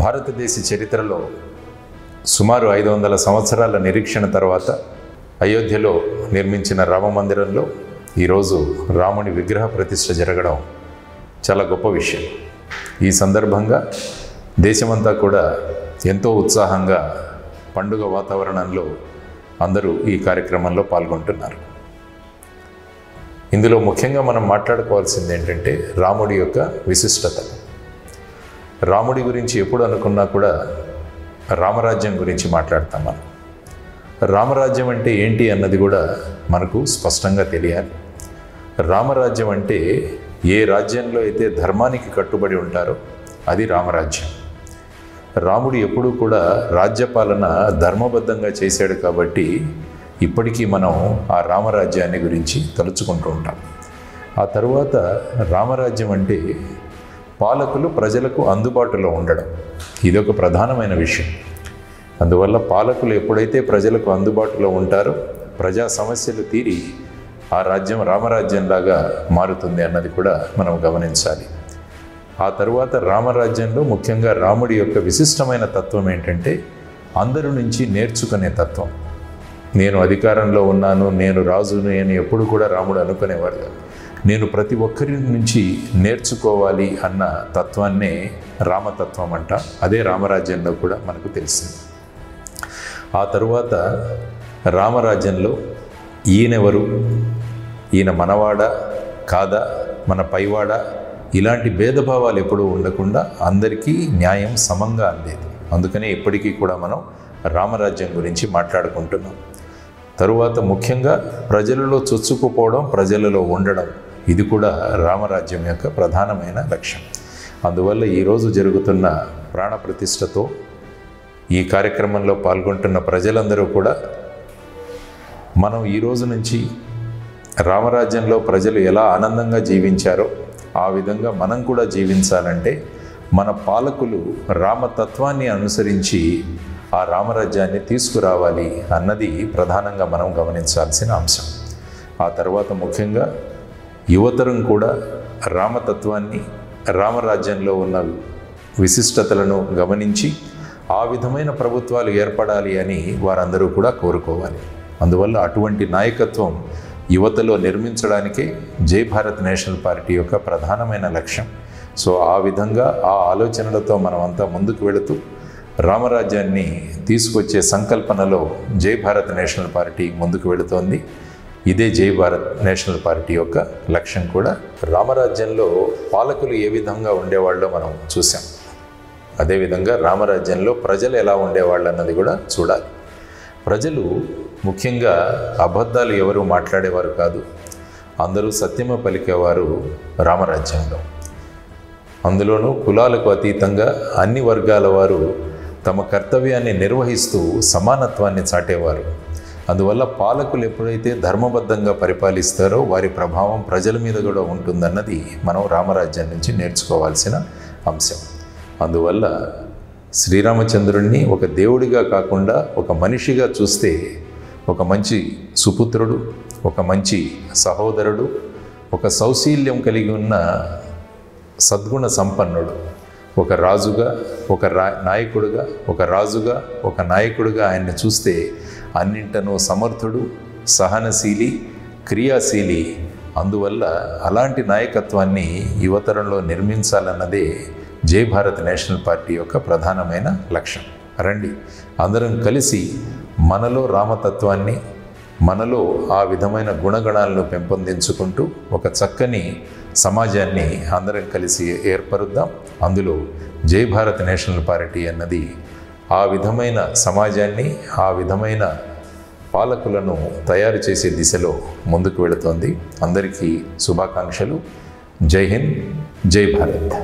భారతదేశ చరిత్రలో సుమారు 500 సంవత్సరాల నిరీక్షణ తర్వాత అయోధ్యలో నిర్మించిన రామ మందిరంలో ఈరోజు రాముని విగ్రహ ప్రతిష్ఠ జరగడం చాలా గొప్ప విషయం. ఈ సందర్భంగా దేశమంతా కూడా ఎంతో ఉత్సాహంగా పండుగ వాతావరణంలో అందరూ ఈ కార్యక్రమంలో పాల్గొంటున్నారు. ఇందులో ముఖ్యంగా మనం మాట్లాడుకోవాల్సింది ఏంటంటే రాముడి యొక్క విశిష్టత. రాముడి గురించి ఎప్పుడు అనుకున్నా కూడా రామరాజ్యం గురించి మాట్లాడతాం. మనం రామరాజ్యం అంటే ఏంటి అన్నది కూడా మనకు స్పష్టంగా తెలియాలి. రామరాజ్యం అంటే ఏ రాజ్యంలో అయితే ధర్మానికి కట్టుబడి ఉంటారో అది రామరాజ్యం. రాముడు ఎప్పుడూ కూడా రాజ్యపాలన ధర్మబద్ధంగా చేశాడు కాబట్టి ఇప్పటికీ మనం ఆ రామరాజ్యాన్ని గురించి తలుచుకుంటూ ఉంటాం. ఆ తరువాత రామరాజ్యం అంటే పాలకులు ప్రజలకు అందుబాటులో ఉండడం, ఇదొక ప్రధానమైన విషయం. అందువల్ల పాలకులు ఎప్పుడైతే ప్రజలకు అందుబాటులో ఉంటారో ప్రజా సమస్యలు తీరి ఆ రాజ్యం రామరాజ్యంలాగా మారుతుంది అన్నది కూడా మనం గమనించాలి. ఆ తరువాత రామరాజ్యంలో ముఖ్యంగా రాముడి యొక్క విశిష్టమైన తత్వం ఏంటంటే అందరి నుంచి నేర్చుకునే తత్వం. నేను అధికారంలో ఉన్నాను, నేను రాజుని అని ఎప్పుడు కూడా రాముడు అనుకునేవాడు కాదు. నేను ప్రతి ఒక్కరి నుంచి నేర్చుకోవాలి అన్న తత్వాన్నే రామతత్వం అంట. అదే రామరాజ్యంలో కూడా మనకు తెలిసింది. ఆ తరువాత రామరాజ్యంలో ఈయనెవరు, ఈయన మనవాడా కాదా, మన పైవాడా, ఇలాంటి భేదభావాలు ఎప్పుడూ ఉండకుండా అందరికీ న్యాయం సమంగా అందేది. అందుకనే ఇప్పటికీ కూడా మనం రామరాజ్యం గురించి మాట్లాడుకుంటున్నాం. తరువాత ముఖ్యంగా ప్రజలలో చొచ్చుకుపోవడం, ప్రజలలో ఉండడం, ఇది కూడా రామరాజ్యం యొక్క ప్రధానమైన లక్ష్యం. అందువల్ల ఈరోజు జరుగుతున్న ప్రాణ ప్రతిష్టతో ఈ కార్యక్రమంలో పాల్గొంటున్న ప్రజలందరూ కూడా మనం ఈ రోజు నుంచి రామరాజ్యంలో ప్రజలు ఎలా ఆనందంగా జీవించారో ఆ విధంగా మనం కూడా జీవించాలంటే మన పాలకులు రామతత్వాన్ని అనుసరించి ఆ రామరాజ్యాన్ని తీసుకురావాలి అన్నది ప్రధానంగా మనం గమనించాల్సిన అంశం. ఆ తర్వాత ముఖ్యంగా యువతరం కూడా రామతత్వాన్ని, రామరాజ్యంలో ఉన్న విశిష్టతలను గమనించి ఆ విధమైన ప్రభుత్వాలు ఏర్పడాలి అని వారందరూ కూడా కోరుకోవాలి. అందువల్ల అటువంటి నాయకత్వం యువతలో నిర్మించడానికే జై భారత్ నేషనల్ పార్టీ యొక్క ప్రధానమైన లక్ష్యం. సో ఆ విధంగా ఆ ఆలోచనలతో మనమంతా ముందుకు వెళుతూ రామరాజ్యాన్ని తీసుకొచ్చే సంకల్పనలో జై భారత్ నేషనల్ పార్టీ ముందుకు వెళుతోంది. ఇదే జై భారత్ నేషనల్ పార్టీ యొక్క లక్ష్యం కూడా. రామరాజ్యంలో పాలకులు ఏ విధంగా ఉండేవాళ్ళో మనం చూసాం. అదేవిధంగా రామరాజ్యంలో ప్రజలు ఎలా ఉండేవాళ్ళు అన్నది కూడా చూడాలి. ప్రజలు ముఖ్యంగా అబద్ధాలు ఎవరు మాట్లాడేవారు కాదు, అందరూ సత్యమే పలికేవారు రామరాజ్యంలో. అందులోనూ కులాలకు అతీతంగా అన్ని వర్గాల వారు తమ కర్తవ్యాన్ని నిర్వహిస్తూ సమానత్వాన్ని చాటేవారు. అందువల్ల పాలకులు ఎప్పుడైతే ధర్మబద్ధంగా పరిపాలిస్తారో వారి ప్రభావం ప్రజల మీద కూడా ఉంటుందన్నది మనం రామరాజ్యం నుంచి నేర్చుకోవాల్సిన అంశం. అందువల్ల శ్రీరామచంద్రుణ్ణి ఒక దేవుడిగా కాకుండా ఒక మనిషిగా చూస్తే ఒక మంచి సుపుత్రుడు, ఒక మంచి సహోదరుడు, ఒక సౌశీల్యం కలిగి ఉన్న సద్గుణ సంపన్నుడు, ఒక రాజుగా, ఒక నాయకుడుగా, ఒక రాజుగా, ఒక నాయకుడిగా ఆయన్ని చూస్తే అన్నింటనూ సమర్థుడు, సహనశీలి, క్రియాశీలి. అందువల్ల అలాంటి నాయకత్వాన్ని యువతరంలో నిర్మించాలన్నదే జై భారత్ నేషనల్ పార్టీ యొక్క ప్రధానమైన లక్ష్యం. రండి అందరం కలిసి మనలో రామతత్వాన్ని, మనలో ఆ విధమైన గుణగణాలను పెంపొందించుకుంటూ ఒక చక్కని సమాజాన్ని అందరం కలిసి ఏర్పరుద్దాం. అందులో జై భారత్ నేషనల్ పార్టీ అన్నది ఆ విధమైన సమాజాన్ని, ఆ విధమైన పాలకులను తయారు చేసే దిశలో ముందుకు వెళుతోంది. అందరికీ శుభాకాంక్షలు. జై హింద్, జై భారత్.